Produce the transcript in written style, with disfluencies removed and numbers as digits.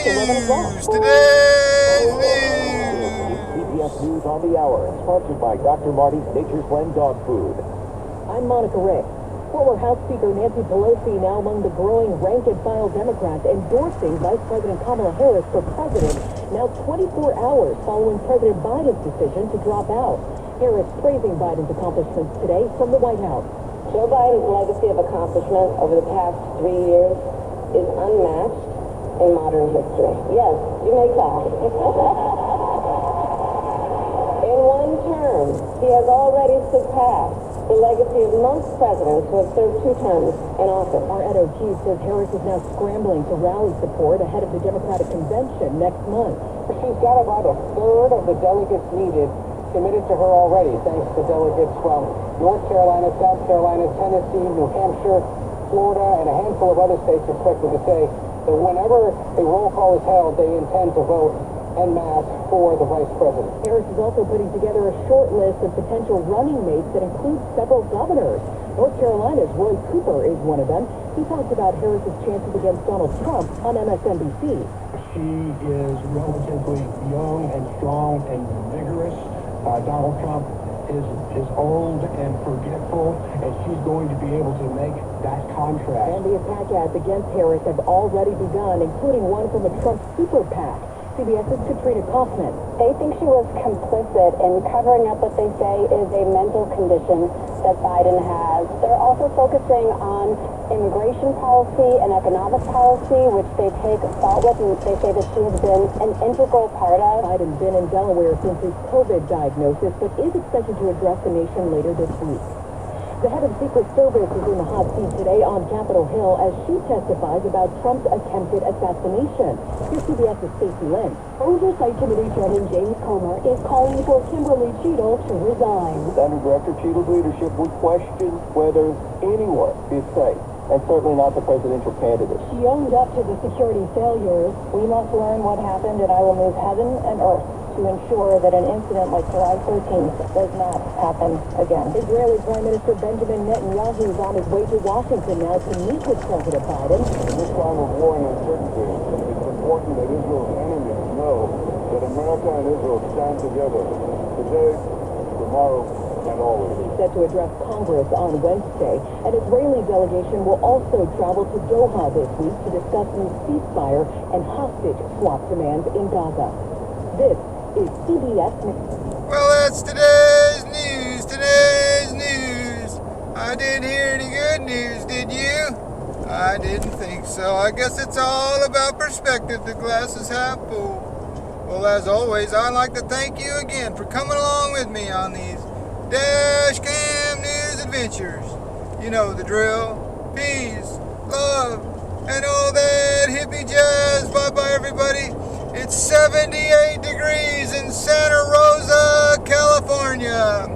news. Today's news. CBS News on the Hour, sponsored by Dr. Marty's Nature's Blend Dog Food. I'm Monica Rick. Former House Speaker Nancy Pelosi now among the growing rank-and-file Democrats endorsing Vice President Kamala Harris for president, now 24 hours following President Biden's decision to drop out. Harris praising Biden's accomplishments today from the White House. Joe Biden's legacy of accomplishment over the past 3 years is unmatched in modern history. Yes, you may clap. In one term, he has already surpassed the legacy of most presidents who have served 2 terms in office. Our Ed O'Keefe says Harris is now scrambling to rally support ahead of the Democratic convention next month. She's got about a third of the delegates needed committed to her already, thanks to delegates from North Carolina, South Carolina, Tennessee, New Hampshire, Florida, and a handful of other states expected to say that whenever a roll call is held, they intend to vote en masse for the vice president. Harris is also putting together a short list of potential running mates that includes several governors. North Carolina's Roy Cooper is one of them. He talked about Harris's chances against Donald Trump on MSNBC. She is relatively young and strong and vigorous. Donald Trump is old and forgetful, and she's going to be able to make that contrast. And the attack ads against Harris have already begun, including one from a Trump super PAC. CBS's Katrina Kaufman. They think she was complicit in covering up what they say is a mental condition that Biden has. They're also focusing on immigration policy and economic policy, which they take fault with, and they say that she has been an integral part of. Biden's been in Delaware since his COVID diagnosis, but is expected to address the nation later this week. The head of Secret Service is in the hot seat today on Capitol Hill as she testifies about Trump's attempted assassination. Here's CBS's Stacey Lynn. Oversight Committee Chairman James Comer is calling for Kimberly Cheadle to resign. Under Director Cheadle's leadership, we question whether anyone is safe, and certainly not the presidential candidate. She owned up to the security failures. We must learn what happened, and I will move heaven and earth to ensure that an incident like July 13th does not happen again. Israeli Prime Minister Benjamin Netanyahu is on his way to Washington now to meet with President Biden. In this time of war and uncertainty, it's important that Israel's enemies know that America and Israel stand together today, tomorrow, and always. He's set to address Congress on Wednesday. An Israeli delegation will also travel to Doha this week to discuss new ceasefire and hostage swap demands in Gaza. This is CBS News. Well, that's today's news. Today's news. I didn't hear any good news, did you? I didn't think so. I guess it's all about perspective. The glass is half full. Well, as always, I'd like to thank you again for coming along with me on these Dash Cam News adventures. You know the drill. Peace, love, and all that hippie jazz. Bye-bye, everybody. It's 78 degrees in Santa Rosa, California.